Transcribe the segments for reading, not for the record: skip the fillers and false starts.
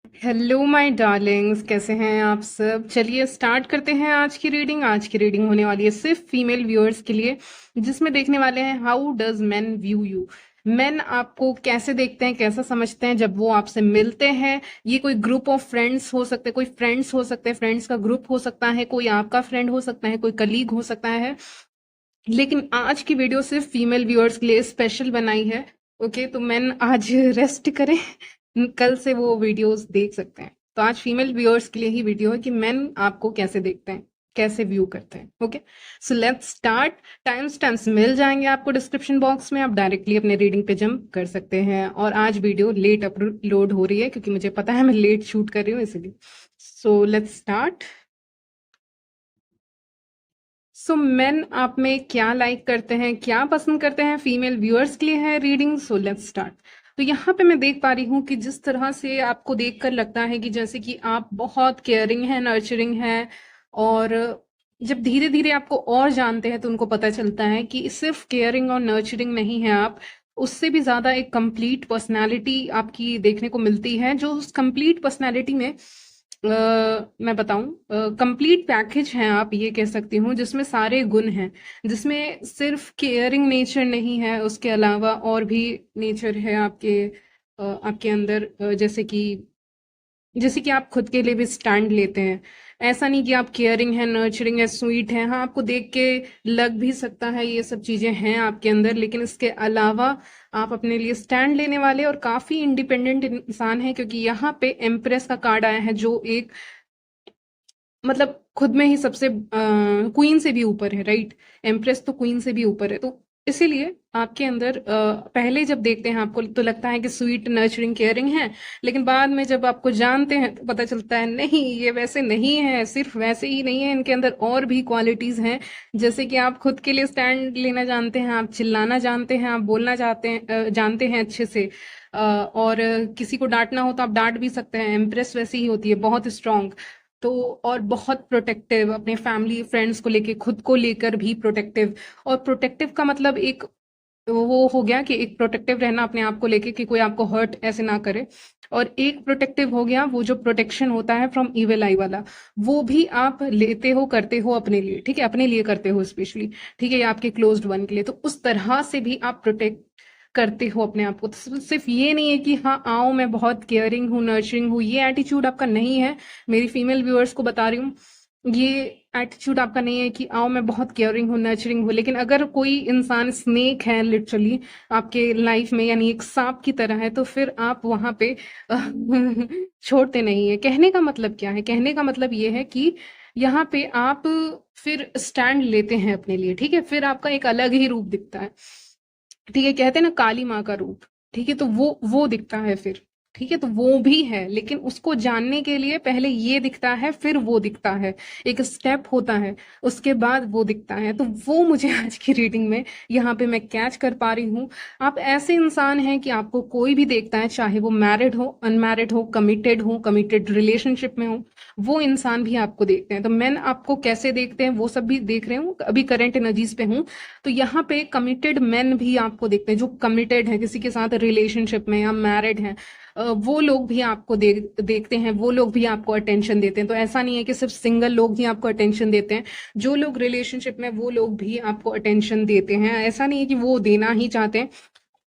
Hello my Darling's, कैसे हैं आप सब। चलिए स्टार्ट करते हैं आज की रीडिंग। आज की रीडिंग होने वाली है सिर्फ फीमेल व्यूअर्स के लिए, जिसमें देखने वाले हैं how does main view you. Main आपको कैसे देखते हैं, कैसा समझते हैं जब वो आपसे मिलते हैं। ये कोई ग्रुप ऑफ फ्रेंड्स हो सकते हैं, कोई फ्रेंड्स हो सकते हैं, फ्रेंड्स का ग्रुप हो सकता है, कोई आपका फ्रेंड हो सकता है, कोई कलीग हो सकता है। लेकिन आज की वीडियो सिर्फ फीमेल व्यूअर्स के लिए स्पेशल बनाई है। ओके, तो मैन आज रेस्ट करें, कल से वो वीडियोस देख सकते हैं। तो आज फीमेल व्यूअर्स के लिए ही वीडियो है कि मैन आपको कैसे देखते हैं, कैसे व्यू करते हैं। Okay, so let's start. Timestamps मिल जाएंगे आपको डिस्क्रिप्शन बॉक्स में, आप डायरेक्टली अपने रीडिंग पे जंप कर सकते हैं। और आज वीडियो लेट अपलोड हो रही है क्योंकि मुझे पता है मैं लेट शूट कर रही हूँ, इसलिए। सो लेट्स स्टार्ट। सो मेन आप में क्या लाइक करते हैं, क्या पसंद करते हैं, फीमेल व्यूअर्स के लिए है रीडिंग। So let's start. तो यहाँ पे मैं देख पा रही हूँ कि जिस तरह से आपको देखकर लगता है कि जैसे कि आप बहुत केयरिंग है, नर्चरिंग है। और जब धीरे धीरे आपको और जानते हैं तो उनको पता चलता है कि सिर्फ केयरिंग और नर्चरिंग नहीं है आप, उससे भी ज्यादा एक कंप्लीट पर्सनालिटी आपकी देखने को मिलती है। जो उस कंप्लीट पर्सनालिटी में मैं बताऊं, कंप्लीट पैकेज है, आप ये कह सकती हूँ, जिसमें सारे गुण हैं। जिसमें सिर्फ केयरिंग नेचर नहीं है, उसके अलावा और भी नेचर है आपके अंदर। जैसे कि आप खुद के लिए भी स्टैंड लेते हैं। ऐसा नहीं कि आप केयरिंग है, नर्चरिंग है, स्वीट है। हाँ, आपको देख के लग भी सकता है ये सब चीजें हैं आपके अंदर, लेकिन इसके अलावा आप अपने लिए स्टैंड लेने वाले और काफी इंडिपेंडेंट इंसान हैं। क्योंकि यहाँ पे एम्प्रेस का कार्ड आया है, जो एक मतलब खुद में ही सबसे क्वीन से भी ऊपर है, राइट। एम्प्रेस तो क्वीन से भी ऊपर है। तो इसीलिए आपके अंदर पहले जब देखते हैं आपको तो लगता है कि स्वीट, नर्चरिंग, केयरिंग है। लेकिन बाद में जब आपको जानते हैं तो पता चलता है नहीं, ये वैसे नहीं है। सिर्फ वैसे ही नहीं है, इनके अंदर और भी क्वालिटीज हैं। जैसे कि आप खुद के लिए स्टैंड लेना जानते हैं, आप चिल्लाना जानते हैं, आप बोलना जानते हैं अच्छे से। और किसी को डांटना हो तो आप डांट भी सकते हैं। एम्प्रेस वैसी ही होती है, बहुत स्ट्रांग। तो और बहुत प्रोटेक्टिव, अपने फैमिली फ्रेंड्स को लेके, खुद को लेकर भी प्रोटेक्टिव। और प्रोटेक्टिव का मतलब एक वो हो गया कि एक प्रोटेक्टिव रहना अपने आप को लेके कि कोई आपको हर्ट ऐसे ना करे। और एक प्रोटेक्टिव हो गया वो जो प्रोटेक्शन होता है फ्रॉम इविल आई वाला, वो भी आप लेते हो, करते हो अपने लिए, ठीक है, अपने लिए करते हो स्पेशली, ठीक है, या आपके क्लोज्ड वन के लिए। तो उस तरह से भी आप प्रोटेक्ट करते हो अपने आप को। तो सिर्फ ये नहीं है कि हाँ आओ मैं बहुत केयरिंग हूँ, नर्चरिंग हूँ, ये एटीट्यूड आपका नहीं है। मेरी फीमेल व्यूअर्स को बता रही हूँ, ये एटीट्यूड आपका नहीं है कि आओ मैं बहुत केयरिंग हूँ, नर्चरिंग हूँ। लेकिन अगर कोई इंसान स्नेक है लिटरली आपके लाइफ में, यानी एक सांप की तरह है, तो फिर आप वहां पे छोड़ते नहीं है। कहने का मतलब क्या है, कहने का मतलब ये है कि यहाँ पे आप फिर स्टैंड लेते हैं अपने लिए, ठीक है। फिर आपका एक अलग ही रूप दिखता है, ठीक है। कहते हैं ना काली माँ का रूप, ठीक है, तो वो दिखता है फिर, ठीक है। तो वो भी है, लेकिन उसको जानने के लिए पहले ये दिखता है, फिर वो दिखता है। एक स्टेप होता है, उसके बाद वो दिखता है। तो वो मुझे आज की रीडिंग में यहाँ पे मैं कैच कर पा रही हूँ। आप ऐसे इंसान हैं कि आपको कोई भी देखता है, चाहे वो मैरिड हो, अनमैरिड हो, कमिटेड रिलेशनशिप में हो, वो इंसान भी आपको देखते हैं। तो मैन आपको कैसे देखते हैं वो सब भी देख रहे हूँ, अभी करंट एनर्जीज पे हूँ। तो यहाँ पे कमिटेड मेन भी आपको देखते हैं, जो कमिटेड है किसी के साथ रिलेशनशिप में या मैरिड हैं। वो लोग भी आपको देखते हैं, वो लोग भी आपको अटेंशन देते हैं। तो ऐसा नहीं है कि सिर्फ सिंगल लोग ही आपको अटेंशन देते हैं, जो लोग रिलेशनशिप में वो लोग भी आपको अटेंशन देते हैं। ऐसा नहीं है कि वो देना ही चाहते हैं,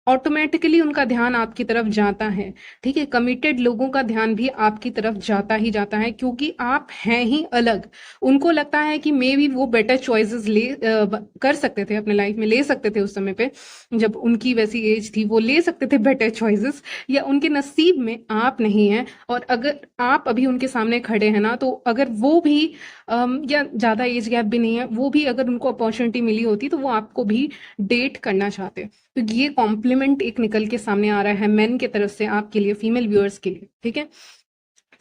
ऑटोमेटिकली उनका ध्यान आपकी तरफ जाता है, ठीक है। कमिटेड लोगों का ध्यान भी आपकी तरफ जाता ही जाता है, क्योंकि आप हैं ही अलग। उनको लगता है कि मे बी वो बेटर चॉइसेस कर सकते थे अपने लाइफ में, ले सकते थे उस समय पे, जब उनकी वैसी एज थी, वो ले सकते थे बेटर चॉइसेस, या उनके नसीब में आप नहीं है। और अगर आप अभी उनके सामने खड़े हैं ना, तो अगर वो भी या ज्यादा एज गैप भी नहीं है, वो भी अगर उनको अपॉर्चुनिटी मिली होती तो वो आपको भी डेट करना चाहते। तो ये कॉम्प्लीमेंट एक निकल के सामने आ रहा है मेन की तरफ से आपके लिए, फीमेल व्यूअर्स के लिए, ठीक है।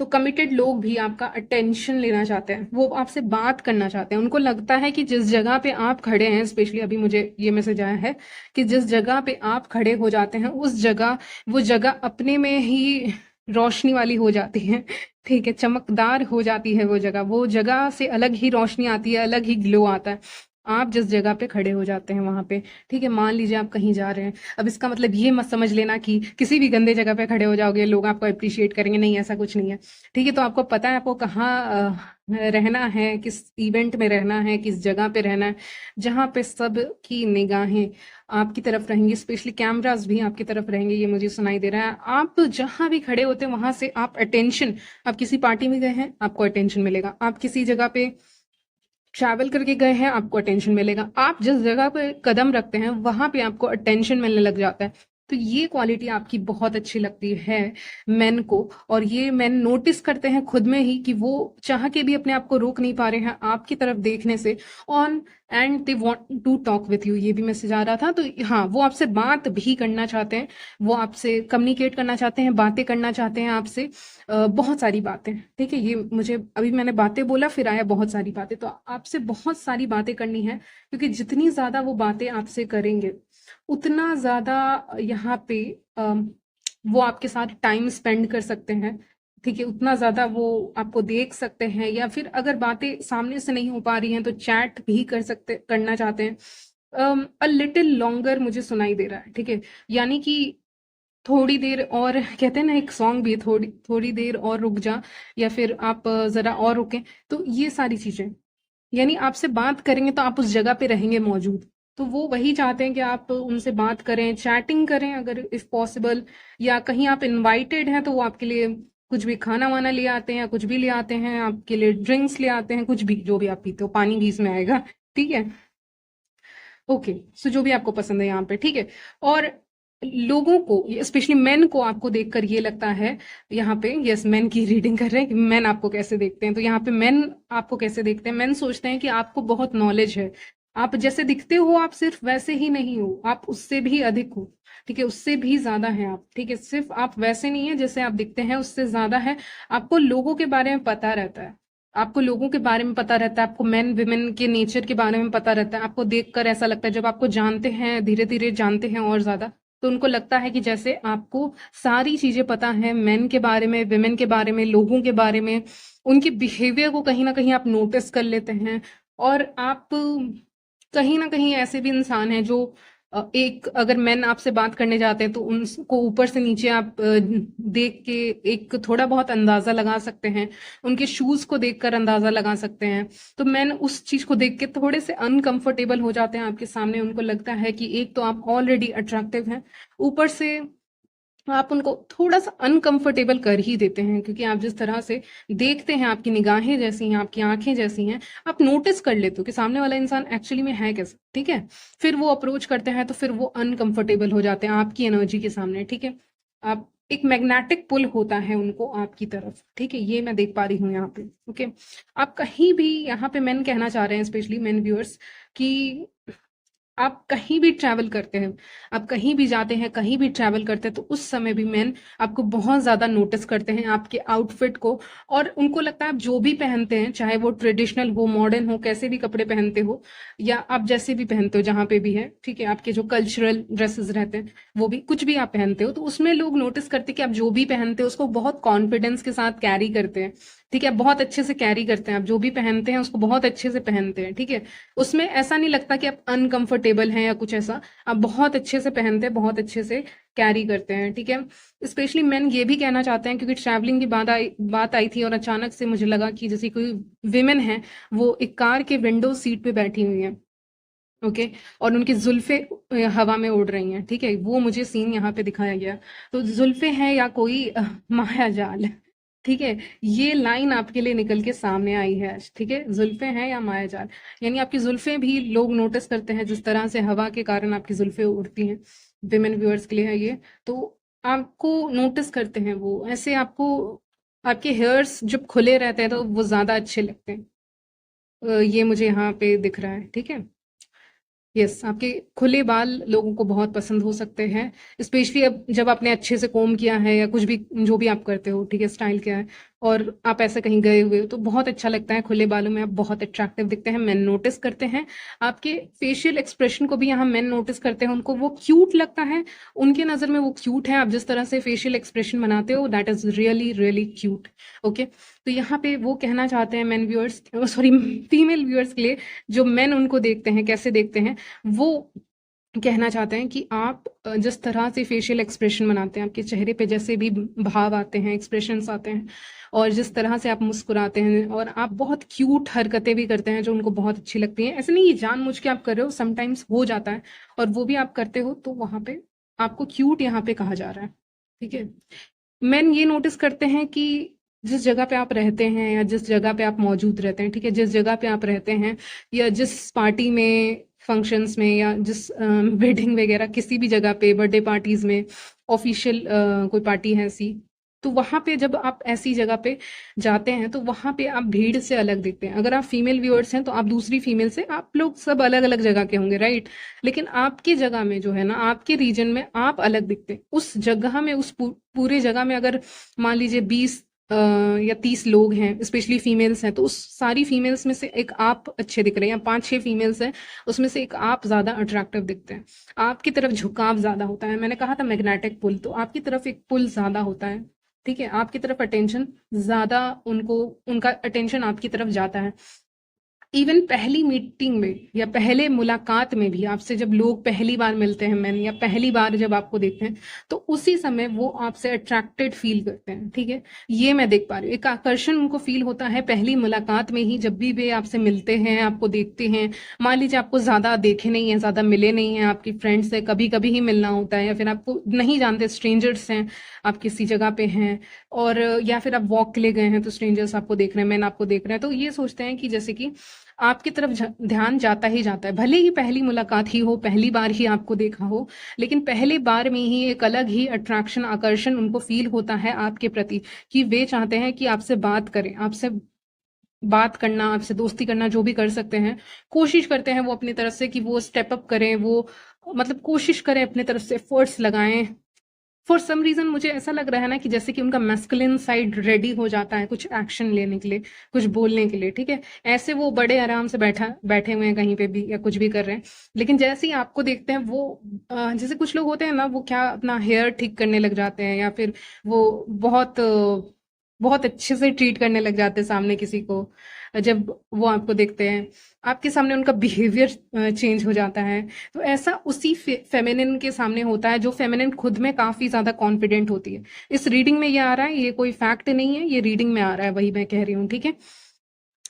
तो कमिटेड लोग भी आपका अटेंशन लेना चाहते हैं, वो आपसे बात करना चाहते हैं। उनको लगता है कि जिस जगह पे आप खड़े हैं, स्पेशली अभी मुझे ये मैसेज आया है कि जिस जगह पे आप खड़े हो जाते हैं, उस जगह, वो जगह अपने में ही रोशनी वाली हो जाती है, ठीक है, चमकदार हो जाती है। वो जगह से अलग ही रोशनी आती है, अलग ही ग्लो आता है। आप जिस जगह पे खड़े हो जाते हैं वहां पे, ठीक है। मान लीजिए आप कहीं जा रहे हैं, अब इसका मतलब ये मत समझ लेना कि किसी भी गंदे जगह पे खड़े हो जाओगे लोग आपको अप्रिशिएट करेंगे, नहीं ऐसा कुछ नहीं है, ठीक है। तो आपको पता है आपको कहाँ रहना है, किस इवेंट में रहना है, किस जगह पे रहना है, जहाँ पे सबकी निगाहें आपकी तरफ रहेंगी, स्पेशली कैमरास भी आपकी तरफ रहेंगे, ये मुझे सुनाई दे रहा है। आप जहां भी खड़े होते हैं वहां से आप अटेंशन, आप किसी पार्टी में गए हैं आपको अटेंशन मिलेगा, आप किसी जगह पे ट्रैवल करके गए हैं आपको अटेंशन मिलेगा, आप जिस जगह पे कदम रखते हैं वहां पे आपको अटेंशन मिलने लग जाता है। तो ये क्वालिटी आपकी बहुत अच्छी लगती है मेन को, और ये मेन नोटिस करते हैं खुद में ही कि वो चाह के भी अपने आप को रोक नहीं पा रहे हैं आपकी तरफ देखने से, on and they want to talk with you, ये भी मैसेज आ रहा था। तो हाँ, वो आपसे बात भी करना चाहते हैं, वो आपसे कम्युनिकेट करना चाहते हैं, बातें करना चाहते हैं आपसे, बहुत सारी बातें, ठीक है। ये मुझे अभी मैंने बातें बोला फिर आया बहुत सारी बातें, तो आपसे बहुत सारी बातें करनी है, क्योंकि जितनी ज्यादा वो बातें आपसे करेंगे उतना ज्यादा यहाँ पे वो आपके साथ टाइम स्पेंड कर सकते हैं, ठीक है। उतना ज्यादा वो आपको देख सकते हैं, या फिर अगर बातें सामने से नहीं हो पा रही हैं तो चैट भी कर सकते, करना चाहते हैं। अ लिटिल लॉन्गर मुझे सुनाई दे रहा है, ठीक है। यानी कि थोड़ी देर और, कहते हैं ना एक सॉन्ग भी है, थोड़ी थोड़ी देर और रुक जा, या फिर आप जरा और रुकें। तो ये सारी चीजें, यानी आपसे बात करेंगे तो आप उस जगह पे रहेंगे मौजूद, तो वो वही चाहते हैं कि आप उनसे बात करें, चैटिंग करें अगर इफ पॉसिबल, या कहीं आप इनवाइटेड हैं तो वो आपके लिए कुछ भी खाना वाना ले आते हैं, कुछ भी ले आते हैं आपके लिए, ड्रिंक्स ले आते हैं, कुछ भी जो भी आप पीते हो, पानी भी इसमें आएगा, ठीक है। ओके, सो जो भी आपको पसंद है यहाँ पे, ठीक है। और लोगों को, स्पेशली मेन को आपको देखकर ये लगता है यहाँ पे, यस मेन की रीडिंग कर रहे हैं कि मेन आपको कैसे देखते हैं, तो यहाँ पे मेन आपको कैसे देखते हैं, मेन सोचते हैं कि आपको बहुत नॉलेज है, आप जैसे दिखते हो आप सिर्फ वैसे ही नहीं हो, आप उससे भी अधिक हो, ठीक है, उससे भी ज्यादा है आप, ठीक है। सिर्फ आप वैसे नहीं है जैसे आप दिखते हैं, उससे ज्यादा है। आपको लोगों के बारे में पता रहता है, आपको लोगों के बारे में पता रहता है, आपको मेन विमेन के नेचर के बारे में पता रहता है, आपको देखकर ऐसा लगता है, जब आपको जानते हैं धीरे धीरे जानते हैं और ज्यादा, तो उनको लगता है कि जैसे आपको सारी चीजें पता है मेन के बारे में, विमेन के बारे में, लोगों के बारे में, उनके बिहेवियर को कहीं ना कहीं आप नोटिस कर लेते हैं। और आप कहीं ना कहीं ऐसे भी इंसान हैं जो एक अगर मैन आपसे बात करने जाते हैं तो उनको ऊपर से नीचे आप देख के एक थोड़ा बहुत अंदाजा लगा सकते हैं, उनके शूज को देखकर अंदाजा लगा सकते हैं। तो मैन उस चीज को देख के थोड़े से अनकंफर्टेबल हो जाते हैं आपके सामने, उनको लगता है कि एक तो आप ऑलरेडी अट्रैक्टिव हैं, ऊपर से आप उनको थोड़ा सा अनकंफर्टेबल कर ही देते हैं, क्योंकि आप जिस तरह से देखते हैं, आपकी निगाहें जैसी हैं, आपकी आंखें जैसी हैं, आप नोटिस कर लेते हो कि सामने वाला इंसान एक्चुअली में है कैसा, ठीक है। फिर वो अप्रोच करते हैं तो फिर वो अनकंफर्टेबल हो जाते हैं आपकी एनर्जी के सामने, ठीक है। आप एक मैग्नेटिक पुल होता है उनको आपकी तरफ, ठीक है, ये मैं देख पा रही हूँ यहाँ पे, ओके। आप कहीं भी यहाँ पे मेन कहना चाह रहे हैं, स्पेशली मेन व्यूअर्स, कि आप कहीं भी ट्रैवल करते हैं, आप कहीं भी जाते हैं, कहीं भी ट्रैवल करते हैं, तो उस समय भी मैन आपको बहुत ज्यादा नोटिस करते हैं, आपके आउटफिट को। और उनको लगता है आप जो भी पहनते हैं, चाहे वो ट्रेडिशनल हो, मॉडर्न हो, कैसे भी कपड़े पहनते हो, या आप जैसे भी पहनते हो जहां पे भी है, ठीक है, आपके जो कल्चरल ड्रेसेस रहते हैं वो भी, कुछ भी आप पहनते हो, तो उसमें लोग नोटिस करते हैं कि आप जो भी पहनते हो उसको बहुत कॉन्फिडेंस के साथ कैरी करते हैं, ठीक है, बहुत अच्छे से कैरी करते हैं, आप जो भी पहनते हैं उसको बहुत अच्छे से पहनते हैं, ठीक है। उसमें ऐसा नहीं लगता कि आप अनकंफर्टेबल हैं या कुछ ऐसा, आप बहुत अच्छे से पहनते हैं, बहुत अच्छे से कैरी करते हैं, ठीक है। स्पेशली मैन ये भी कहना चाहते हैं, क्योंकि ट्रैवलिंग की बात आई थी और अचानक से मुझे लगा कि जैसे कोई विमेन है, वो एक कार के विंडो सीट पे बैठी हुई है, ओके, और उनकी जुल्फे हवा में उड़ रही हैं, ठीक है, वो मुझे सीन यहाँ पे दिखाया गया। तो जुल्फे हैं या कोई माया जाल, ठीक है, ये लाइन आपके लिए निकल के सामने आई है आज, ठीक है, जुल्फे हैं या माया जाल, यानी आपकी जुल्फे भी लोग नोटिस करते हैं, जिस तरह से हवा के कारण आपकी जुल्फे उड़ती हैं, विमेन व्यूअर्स के लिए है ये। तो आपको नोटिस करते हैं वो ऐसे, आपको आपके हेयर्स जब खुले रहते हैं तो वो ज्यादा अच्छे लगते हैं। ये मुझे यहाँ पे दिख रहा है, ठीक है। यस, आपके खुले बाल लोगों को बहुत पसंद हो सकते हैं, स्पेशली अब जब आपने अच्छे से कोम किया है या कुछ भी जो भी आप करते हो, ठीक है, स्टाइल किया है, और आप ऐसे कहीं गए हुए हो तो बहुत अच्छा लगता है, खुले बालों में आप बहुत अट्रैक्टिव दिखते हैं, मेन नोटिस करते हैं। आपके फेशियल एक्सप्रेशन को भी यहाँ मेन नोटिस करते हैं, उनको वो क्यूट लगता है, उनके नज़र में वो क्यूट है। आप जिस तरह से फेशियल एक्सप्रेशन बनाते हो that is really really cute. Okay, तो यहाँ पे वो कहना चाहते हैं main viewers, sorry female viewers के लिए, जो मेन उनको देखते हैं कैसे देखते हैं, वो कहना चाहते हैं कि आप जिस तरह से फेशियल एक्सप्रेशन बनाते हैं, आपके चेहरे पे जैसे भी भाव आते हैं, एक्सप्रेशंस आते हैं, और जिस तरह से आप मुस्कुराते हैं, और आप बहुत क्यूट हरकतें भी करते हैं जो उनको बहुत अच्छी लगती हैं। ऐसे नहीं ये जानबूझ के आप कर रहे हो, समटाइम्स हो जाता है और वो भी आप करते हो, तो वहां पे आपको क्यूट यहाँ पे कहा जा रहा है। ठीक है, मैन ये नोटिस करते हैं कि जिस जगह पे आप रहते हैं या जिस जगह पे आप मौजूद रहते हैं, ठीक है, जिस जगह पे आप रहते हैं या जिस पार्टी में, फंक्शंस में, या जिस वेडिंग वगैरह किसी भी जगह पे, बर्थडे पार्टीज में, ऑफिशियल कोई पार्टी है ऐसी, तो वहां पे जब आप ऐसी जगह पे जाते हैं तो वहां पे आप भीड़ से अलग दिखते हैं। अगर आप फीमेल व्यूअर्स हैं तो आप दूसरी फीमेल से, आप लोग सब अलग अलग जगह के होंगे, राइट, लेकिन आपकी जगह में जो है ना, आपके रीजन में आप अलग दिखते हैं। उस जगह में, उस पूरे जगह में अगर मान लीजिए 20 या 30 लोग हैं, स्पेशली फीमेल्स हैं, तो उस सारी फीमेल्स में से एक आप अच्छे दिख रहे हैं, या 5-6 फीमेल्स हैं, उसमें से एक आप ज्यादा अट्रैक्टिव दिखते हैं। आपकी तरफ झुकाव ज्यादा होता है, मैंने कहा था मैग्नेटिक पुल, तो आपकी तरफ एक पुल ज्यादा होता है। ठीक है, आपकी तरफ अटेंशन ज्यादा, उनको, उनका अटेंशन आपकी तरफ जाता है। इवन पहली मीटिंग में या पहले मुलाकात में भी, आपसे जब लोग पहली बार मिलते हैं मैन, या पहली बार जब आपको देखते हैं, तो उसी समय वो आपसे अट्रैक्टेड फील करते हैं। ठीक है, ये मैं देख पा रही हूँ, एक आकर्षण उनको फील होता है पहली मुलाकात में ही, जब भी वे आपसे मिलते हैं, आपको देखते हैं। मान लीजिए आपको ज्यादा देखे नहीं है, ज्यादा मिले नहीं है, आपकी फ्रेंड से कभी कभी ही मिलना होता है, या फिर आपको नहीं जानते, स्ट्रेंजर्स हैं, आप किसी जगह पे हैं, और या फिर आप वॉक के लिए गए हैं तो स्ट्रेंजर्स आपको देख रहे हैं, मैन आपको देख रहे हैं, तो ये सोचते हैं कि जैसे कि आपकी तरफ ध्यान जाता ही जाता है। भले ही पहली मुलाकात ही हो, पहली बार ही आपको देखा हो, लेकिन पहली बार में ही एक अलग ही अट्रैक्शन, आकर्षण उनको फील होता है आपके प्रति, कि वे चाहते हैं कि आपसे बात करें, आपसे बात करना, आपसे दोस्ती करना, जो भी कर सकते हैं, कोशिश करते हैं वो अपनी तरफ से कि वो स्टेप अप करें, वो मतलब कोशिश करें अपनी तरफ से, एफर्ट्स लगाएं। फॉर सम रीजन मुझे ऐसा लग रहा है ना कि जैसे कि उनका मैस्कुलिन साइड रेडी हो जाता है कुछ एक्शन लेने के लिए, कुछ बोलने के लिए। ठीक है, ऐसे वो बड़े आराम से बैठे हुए हैं कहीं पे भी, या कुछ भी कर रहे हैं, लेकिन जैसे ही आपको देखते हैं वो जैसे कुछ लोग होते हैं ना, वो क्या अपना हेयर ठीक करने लग जाते हैं, या फिर वो बहुत बहुत अच्छे से ट्रीट करने लग जाते हैं सामने किसी को, जब वो आपको देखते हैं, आपके सामने उनका बिहेवियर चेंज हो जाता है। तो ऐसा उसी फेमिनिन के सामने होता है, जो फेमिनिन खुद में काफी ज्यादा कॉन्फिडेंट होती है। इस रीडिंग में ये आ रहा है, ये कोई फैक्ट नहीं है, ये रीडिंग में आ रहा है, वही मैं कह रही हूँ। ठीक है,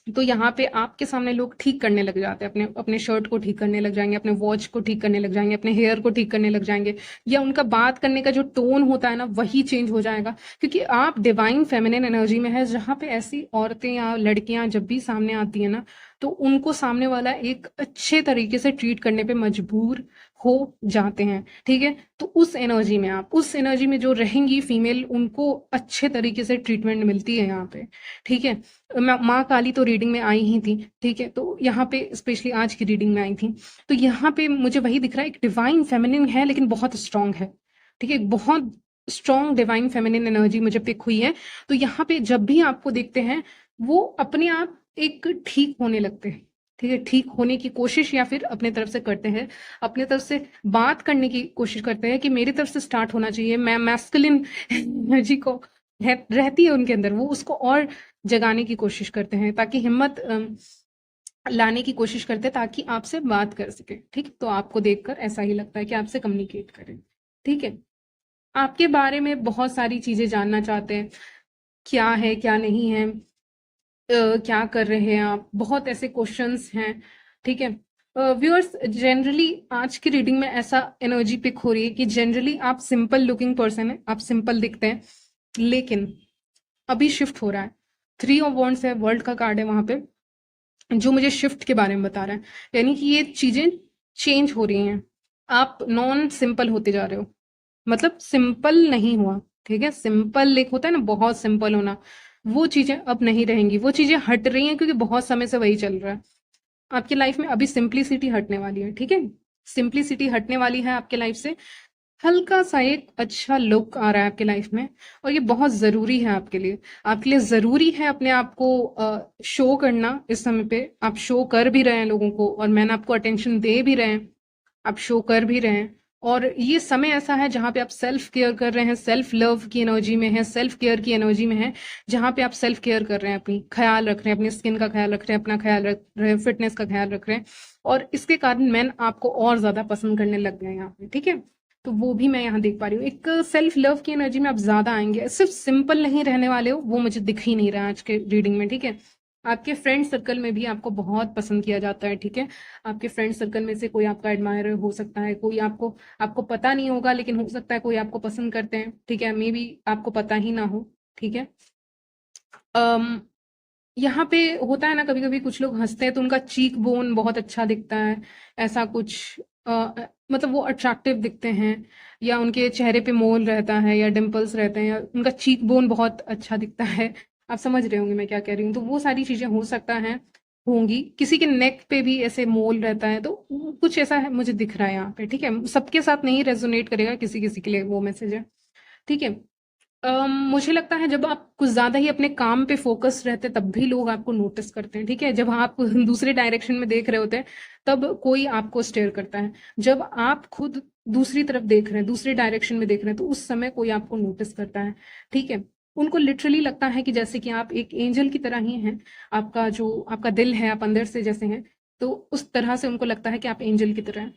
तो यहाँ पे आपके सामने लोग ठीक करने लग जाते हैं, अपने अपने शर्ट को ठीक करने लग जाएंगे, अपने वॉच को ठीक करने लग जाएंगे, अपने हेयर को ठीक करने लग जाएंगे, या उनका बात करने का जो टोन होता है ना, वही चेंज हो जाएगा, क्योंकि आप डिवाइन फेमिनिन एनर्जी में है, जहाँ पे ऐसी औरतें या लड़कियां जब भी सामने आती है ना, तो उनको सामने वाला एक अच्छे तरीके से ट्रीट करने पे मजबूर हो जाते हैं। ठीक है, तो उस एनर्जी में, आप उस एनर्जी में जो रहेंगी फीमेल, उनको अच्छे तरीके से ट्रीटमेंट मिलती है यहाँ पे। ठीक है, माँ काली तो रीडिंग में आई ही थी। ठीक है, तो यहाँ पे स्पेशली आज की रीडिंग में आई थी, तो यहाँ पे मुझे वही दिख रहा है, एक डिवाइन फेमिनिन है लेकिन बहुत स्ट्रांग है। ठीक है, बहुत स्ट्रांग डिवाइन फेमिनिन एनर्जी मुझे पिक हुई है। तो यहाँ पे जब भी आपको देखते हैं, वो अपने आप एक ठीक होने लगते हैं। ठीक है, ठीक होने की कोशिश या फिर अपने तरफ से करते हैं, अपने तरफ से बात करने की कोशिश करते हैं कि मेरी तरफ से स्टार्ट होना चाहिए। मैं मैस्कुलिन एनर्जी को रहती है उनके अंदर, वो उसको और जगाने की कोशिश करते हैं, ताकि हिम्मत लाने की कोशिश करते हैं, ताकि आपसे बात कर सके। ठीक है, तो आपको देखकर ऐसा ही लगता है कि आपसे कम्युनिकेट करें। ठीक है, आपके बारे में बहुत सारी चीजें जानना चाहते हैं, क्या है क्या नहीं है, क्या कर रहे हैं आप, बहुत ऐसे क्वेश्चंस हैं। ठीक है, व्यूअर्स, जनरली आज की रीडिंग में ऐसा एनर्जी पिक हो रही है कि जनरली आप सिंपल लुकिंग पर्सन है, आप सिंपल दिखते हैं, लेकिन अभी शिफ्ट हो रहा है। 3 ऑफ वॉन्ड्स है, वर्ल्ड का कार्ड है वहां पे, जो मुझे शिफ्ट के बारे में बता रहा है, यानी कि ये चीजें चेंज हो रही हैं, आप नॉन सिंपल होते जा रहे हो, मतलब सिंपल नहीं हुआ। ठीक है, सिंपल एक होता है ना, बहुत सिंपल होना, वो चीजें अब नहीं रहेंगी, वो चीजें हट रही हैं, क्योंकि बहुत समय से वही चल रहा है आपकी लाइफ में। अभी सिंप्लिसिटी हटने वाली है। ठीक है, सिंप्लिसिटी हटने वाली है आपके लाइफ से, हल्का सा एक अच्छा लुक आ रहा है आपके लाइफ में, और ये बहुत ज़रूरी है आपके लिए ज़रूरी है अपने आप को शो करना। इस समय पे आप शो कर भी रहे हैं लोगों को, और मैंने आपको अटेंशन दे भी रहे हैं, आप शो कर भी रहे हैं। और ये समय ऐसा है जहाँ पे आप सेल्फ केयर कर रहे हैं, सेल्फ लव की एनर्जी में है, सेल्फ केयर की एनर्जी में है, जहाँ पे आप सेल्फ केयर कर रहे हैं, अपनी ख्याल रख रहे हैं, अपनी स्किन का ख्याल रख रहे हैं, अपना ख्याल रख रहे हैं, फिटनेस का ख्याल रख रहे हैं। और इसके कारण मैन आपको और ज्यादा पसंद करने लग गए हैं यहाँ पे, ठीक है। तो वो भी मैं यहाँ देख पा रही हूँ, एक सेल्फ लव की एनर्जी में आप ज्यादा आएंगे, सिर्फ सिंपल नहीं रहने वाले हो, वो मुझे दिख ही नहीं रहा आज के रीडिंग में, ठीक है। आपके फ्रेंड सर्कल में भी आपको बहुत पसंद किया जाता है, ठीक है। आपके फ्रेंड सर्कल में से कोई आपका एडमायरर हो सकता है, कोई आपको आपको पता नहीं होगा, लेकिन हो सकता है कोई आपको पसंद करते हैं, ठीक है। मे बी आपको पता ही ना हो, ठीक है। अम यहाँ पे होता है ना, कभी कभी कुछ लोग हंसते हैं तो उनका चीक बोन बहुत अच्छा दिखता है, ऐसा कुछ मतलब वो अट्रैक्टिव दिखते हैं, या उनके चेहरे पे मोल रहता है, या डिम्पल्स रहते हैं, या उनका चीक बोन बहुत अच्छा दिखता है। आप समझ रहे होंगे मैं क्या कह रही हूँ, तो वो सारी चीजें हो सकता है, होंगी। किसी के नेक पे भी ऐसे मोल रहता है, तो कुछ ऐसा है मुझे दिख रहा है यहाँ पे, ठीक है। सबके साथ नहीं रेजोनेट करेगा, किसी किसी के लिए वो मैसेज है, ठीक है। मुझे लगता है जब आप कुछ ज्यादा ही अपने काम पे फोकस रहते हैं तब भी लोग आपको नोटिस करते हैं, ठीक है। जब आप दूसरे डायरेक्शन में देख रहे होते हैं तब कोई आपको स्टेयर करता है। जब आप खुद दूसरी तरफ देख रहे हैं, दूसरे डायरेक्शन में देख रहे हैं, तो उस समय कोई आपको नोटिस करता है, ठीक है। उनको लिटरली लगता है कि जैसे कि आप एक एंजल की तरह ही हैं, आपका जो आपका दिल है, आप अंदर से जैसे हैं, तो उस तरह से उनको लगता है कि आप एंजल की तरह हैं।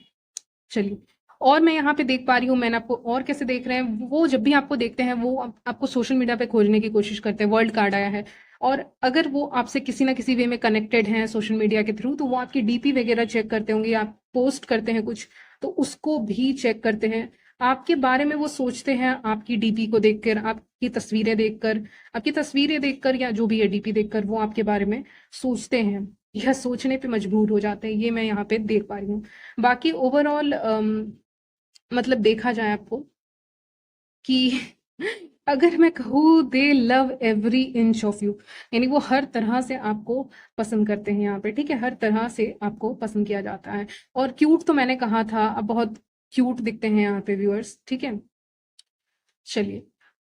चलिए, और मैं यहाँ पे देख पा रही हूँ, मैंने आपको और कैसे देख रहे हैं, वो जब भी आपको देखते हैं वो आपको सोशल मीडिया पे खोजने की कोशिश करते हैं, वर्ल्ड कार्ड आया है, और अगर वो आपसे किसी ना किसी वे में कनेक्टेड हैं सोशल मीडिया के थ्रू, तो वो आपकी डीपी वगैरह चेक करते होंगे, आप पोस्ट करते हैं कुछ, तो उसको भी चेक करते हैं। आपके बारे में वो सोचते हैं आपकी डीपी को देखकर, आपकी तस्वीरें देखकर या जो भी है डीपी देखकर, वो आपके बारे में सोचते हैं, यह सोचने पे मजबूर हो जाते हैं, ये मैं यहाँ पे देख पा रही हूँ। बाकी ओवरऑल मतलब देखा जाए आपको कि अगर मैं कहूँ दे love every inch of you, यानी वो हर तरह से आपको पसंद करते हैं यहाँ पे, ठीक है। हर तरह से आपको पसंद किया जाता है। और क्यूट तो मैंने कहा था, अब बहुत क्यूट दिखते हैं यहाँ पे व्यूअर्स, ठीक है। चलिए,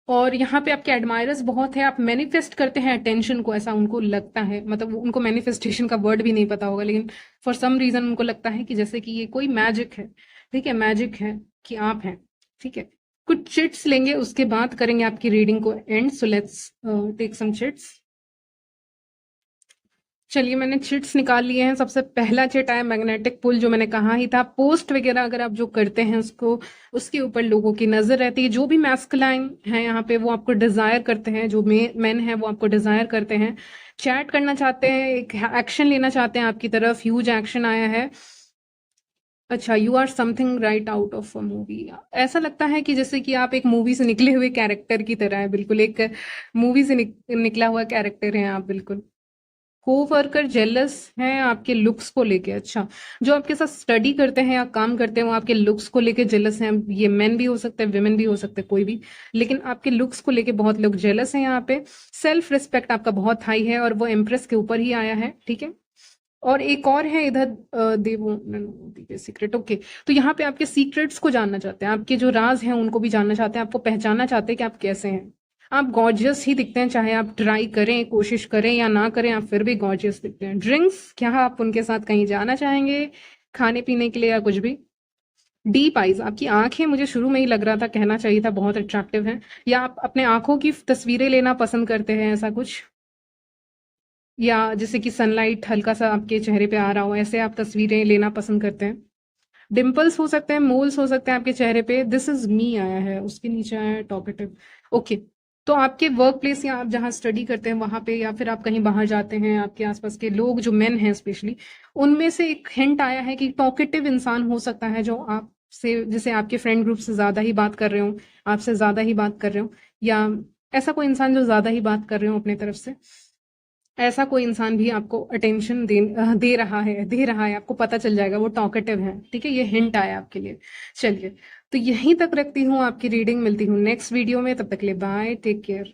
और यहाँ पे आपके एडमायरर्स बहुत है, आप मैनिफेस्ट करते हैं अटेंशन को, ऐसा उनको लगता है, मतलब उनको मैनिफेस्टेशन का वर्ड भी नहीं पता होगा, लेकिन फॉर सम रीजन उनको लगता है कि जैसे कि ये कोई मैजिक है, ठीक है, मैजिक है कि आप हैं, ठीक है। कुछ चिट्स लेंगे, उसके बाद करेंगे आपकी रीडिंग को end, so let's take some chits. चलिए, मैंने चिट्स निकाल लिए हैं। सबसे पहला चिट आया मैग्नेटिक पुल, जो मैंने कहा ही था, पोस्ट वगैरह अगर आप जो करते हैं उसको, उसके ऊपर लोगों की नजर रहती है, जो भी मैस्कुलाइन है यहाँ पे वो आपको डिजायर करते हैं, जो मेन है वो आपको डिजायर करते हैं, चैट करना चाहते हैं, एक एक्शन लेना चाहते हैं आपकी तरफ, ह्यूज एक्शन आया है। अच्छा, you are something right out of a movie, ऐसा लगता है कि जैसे कि आप एक मूवी से निकले हुए कैरेक्टर की तरह है, बिल्कुल एक मूवी से निकला हुआ कैरेक्टर है आप, बिल्कुल। कोवर्कर जेलस हैं आपके लुक्स को लेके, अच्छा। जो आपके साथ स्टडी करते हैं या काम करते हैं वो आपके लुक्स को लेके जेलस हैं, ये मेन भी हो सकते हैं, विमेन भी हो सकते हैं, कोई भी, लेकिन आपके लुक्स को लेके बहुत लोग जेलस हैं यहाँ पे। सेल्फ रिस्पेक्ट आपका बहुत हाई है, और वो इम्प्रेस के ऊपर ही आया है, ठीक है। और एक और है इधर, देवो सीक्रेट, ओके। तो यहाँ पे आपके सीक्रेट्स को जानना चाहते हैं, आपके जो राज हैं उनको भी जानना चाहते हैं, आपको पहचानना चाहते हैं कि आप कैसे हैं। आप गॉर्जियस ही दिखते हैं, चाहे आप ट्राई करें, कोशिश करें या ना करें, आप फिर भी गॉर्जियस दिखते हैं। ड्रिंक्स, क्या आप उनके साथ कहीं जाना चाहेंगे खाने पीने के लिए या कुछ भी। डीप आईज, आपकी आंखें मुझे शुरू में ही लग रहा था, कहना चाहिए था, बहुत अट्रैक्टिव हैं, या आप अपने आंखों की तस्वीरें लेना पसंद करते हैं, ऐसा कुछ, या जैसे कि सनलाइट हल्का सा आपके चेहरे पे आ रहा हो, ऐसे आप तस्वीरें लेना पसंद करते हैं। डिम्पल्स हो सकते हैं, मोल्स हो सकते हैं आपके चेहरे पे, दिस इज मी आया है, उसके नीचे आया है टॉकेटिव, ओके। तो आपके वर्क प्लेस या आप जहाँ स्टडी करते हैं वहां पे, या फिर आप कहीं बाहर जाते हैं, आपके आसपास के लोग जो मेन हैं स्पेशली, उनमें से एक हिंट आया है कि टॉकेटिव इंसान हो सकता है, जो आपसे, जैसे आपके फ्रेंड ग्रुप से ज्यादा ही बात कर रहे हो, आपसे ज्यादा ही बात कर रहे हो, या ऐसा कोई इंसान जो ज्यादा ही बात कर रहे हो अपने तरफ से, ऐसा कोई इंसान भी आपको अटेंशन दे रहा है, आपको पता चल जाएगा वो टॉकेटिव है, ठीक है। ये हिंट आया आपके लिए। चलिए, तो यहीं तक रखती हूँ आपकी रीडिंग, मिलती हूँ नेक्स्ट वीडियो में, तब तक के लिए बाय, टेक केयर।